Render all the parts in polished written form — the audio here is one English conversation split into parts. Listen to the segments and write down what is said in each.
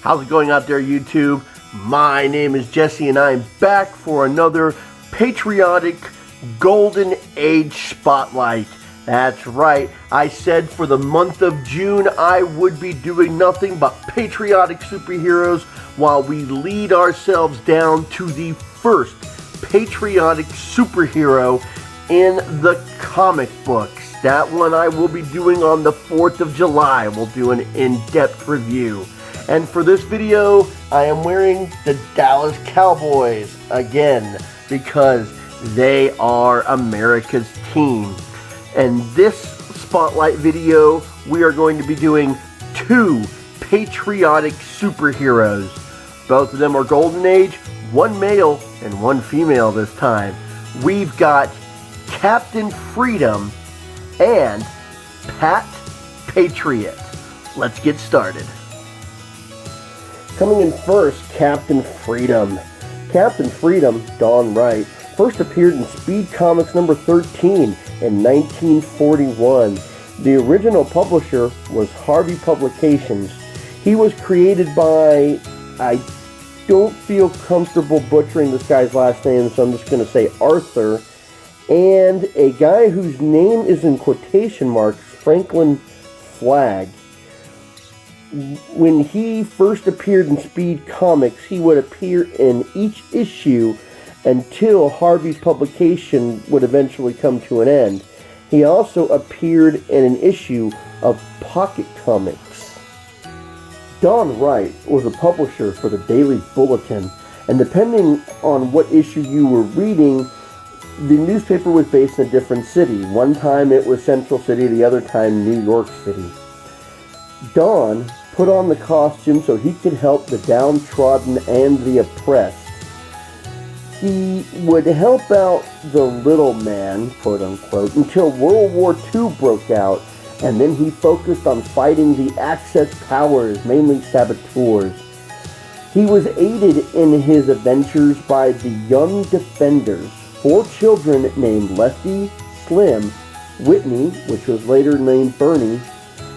How's it going out there, YouTube? My name is Jesse and I'm back for another Patriotic Golden Age Spotlight. That's right, I said for the month of June I would be doing nothing but patriotic superheroes while we lead ourselves down to the first patriotic superhero in the comic books. That one I will be doing on the 4th of July. We'll do an in-depth review. And for this video, I am wearing the Dallas Cowboys again because they are America's team. And this spotlight video, we are going to be doing two patriotic superheroes. Both of them are Golden Age, one male and one female this time. We've got Captain Freedom and Patriot. Let's get started. Coming in first, Captain Freedom. Captain Freedom, Dawn Wright, first appeared in Speed Comics number 13 in 1941. The original publisher was Harvey Publications. He was created by, I don't feel comfortable butchering this guy's last name, so I'm just going to say Arthur, and a guy whose name is in quotation marks, Franklin Flagg. When he first appeared in Speed Comics, he would appear in each issue until Harvey's publication would eventually come to an end. He also appeared in an issue of Pocket Comics. Dawn Wright was a publisher for the Daily Bulletin, and depending on what issue you were reading, the newspaper was based in a different city. One time it was Central City, the other time New York City. Dawn put on the costume so he could help the downtrodden and the oppressed. He would help out the little man, quote unquote, until World War II broke out, and then he focused on fighting the Axis powers, mainly saboteurs. He was aided in his adventures by the Young Defenders, 4 children named Lefty, Slim, Whitney, which was later named Bernie,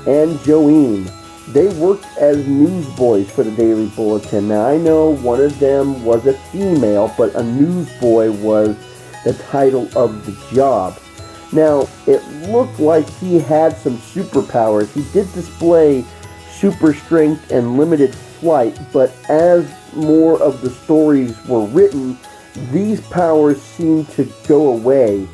and Joanne. They worked as newsboys for the Daily Bulletin. Now, I know one of them was a female, but a newsboy was the title of the job. Now, it looked like he had some superpowers. He did display super strength and limited flight, but as more of the stories were written, these powers seemed to go away,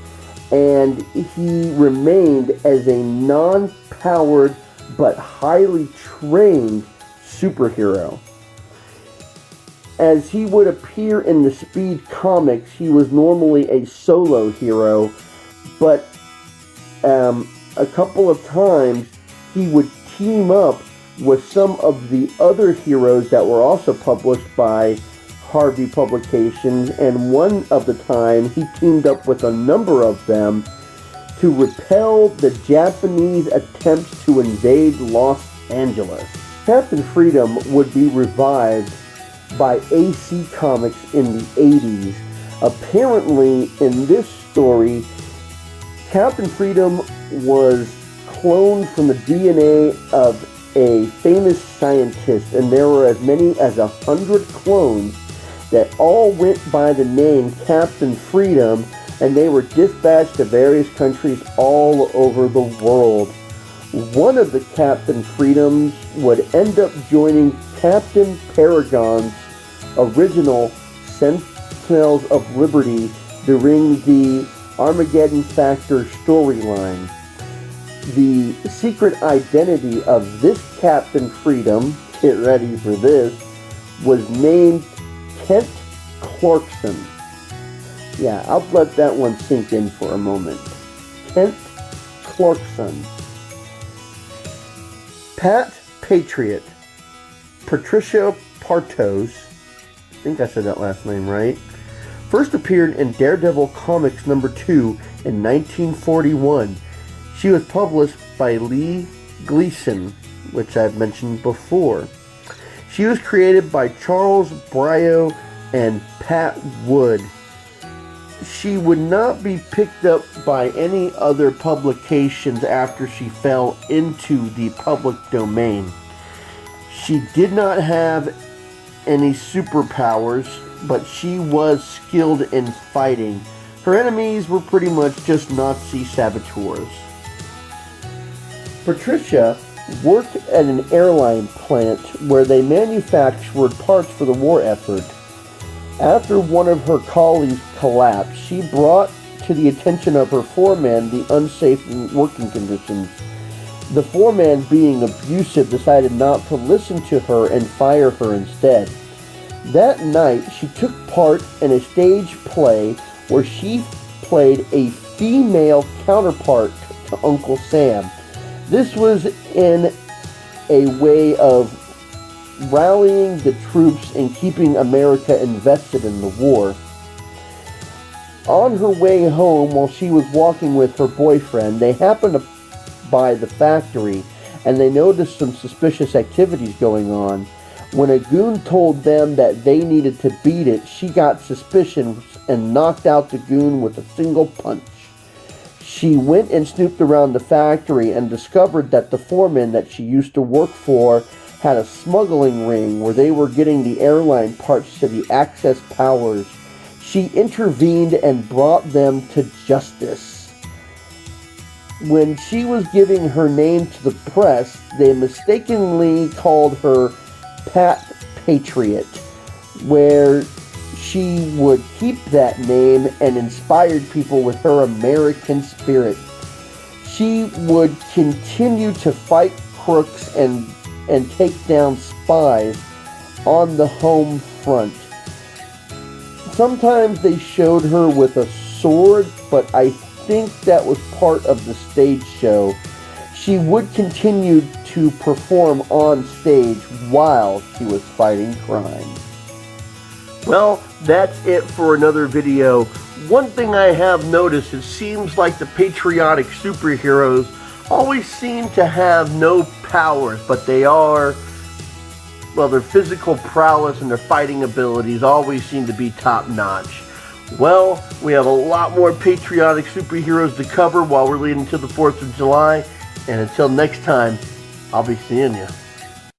and he remained as a non-powered but highly trained superhero. As he would appear in the Speed Comics, he was normally a solo hero, but a couple of times he would team up with some of the other heroes that were also published by Harvey Publications, and one of the time he teamed up with a number of them to repel the Japanese attempts to invade Los Angeles. Captain Freedom would be revived by AC Comics in the 80s. Apparently, in this story, Captain Freedom was cloned from the DNA of a famous scientist, and there were as many as 100 clones that all went by the name Captain Freedom, and they were dispatched to various countries all over the world. One of the Captain Freedoms would end up joining Captain Paragon's original Sentinels of Liberty during the Armageddon Factor storyline. The secret identity of this Captain Freedom, get ready for this, was named Kent Clarkson. Yeah, I'll let that one sink in for a moment. Kent Clarkson. Patriot. Patricia Partos, I think I said that last name right, first appeared in Daredevil Comics number 2 in 1941. She was published by Lee Gleason, which I've mentioned before. She was created by Charles Brio and Pat Wood. She would not be picked up by any other publications after she fell into the public domain. She did not have any superpowers, but she was skilled in fighting. Her enemies were pretty much just Nazi saboteurs. Patricia worked at an airline plant where they manufactured parts for the war effort. After one of her colleagues collapsed, she brought to the attention of her foreman the unsafe working conditions. The foreman, being abusive, decided not to listen to her and fire her instead. That night, she took part in a stage play where she played a female counterpart to Uncle Sam. This was in a way of rallying the troops and keeping America invested in the war. On her way home, while she was walking with her boyfriend, they happened to by the factory, and they noticed some suspicious activities going on. When a goon told them that they needed to beat it, she got suspicious and knocked out the goon with a single punch. She went and snooped around the factory and discovered that the foreman that she used to work for had a smuggling ring where they were getting the airline parts to the Axis powers. She intervened and brought them to justice. When she was giving her name to the press, they mistakenly called her Patriot, where she would keep that name and inspired people with her American spirit. She would continue to fight crooks and take down spies on the home front. Sometimes they showed her with a sword, but I think that was part of the stage show. She would continue to perform on stage while she was fighting crime. Well, that's it for another video. One thing I have noticed, it seems like the patriotic superheroes always seem to have no powers, but they are, well, their physical prowess and their fighting abilities always seem to be top-notch. Well, we have a lot more patriotic superheroes to cover while we're leading to the 4th of July. And until next time, I'll be seeing you.